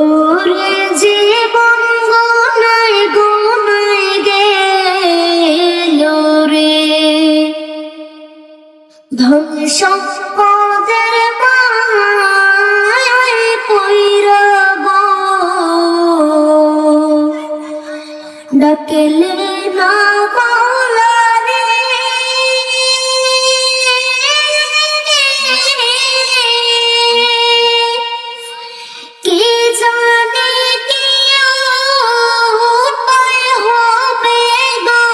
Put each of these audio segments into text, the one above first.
ওরে জীবন গোনায় গোনায় গেল রে, ধন সম্পদের মায়ায় পইরা গো, ডাকলে না মাওলা রে, কি জানি কি উপায় হবে গো,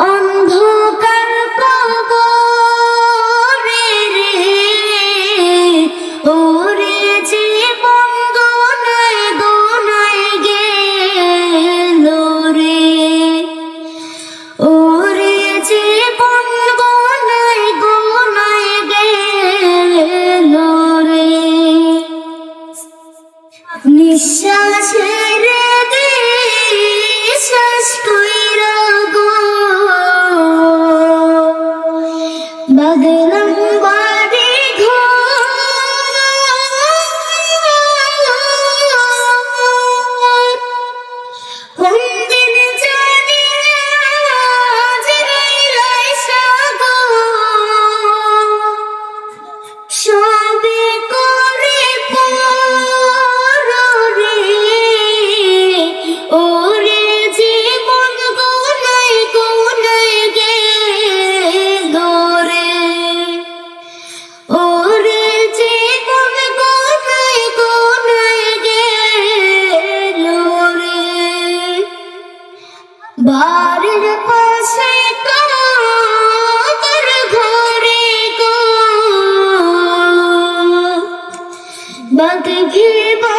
অন্ধকার কবরে রে, ওরে জীবন গোনায় গোনায় গেল রে, ওরে জীবন গোনায় গোনায় গেল রে, নিঃশ্বাসের শ্বাস কইরা গো, বাদলাম বাড়ি ঘর, কোন দিন জানি আজরাইল আইসা গো, সবে করে পর রে, ওরে জীবন গোনায় গোনায় গেল রে, ওরে জীবন গোনায় গোনায় গেল রে, বাড়ির পাশে কার ঘরে গো, বাঁধ ঘিবা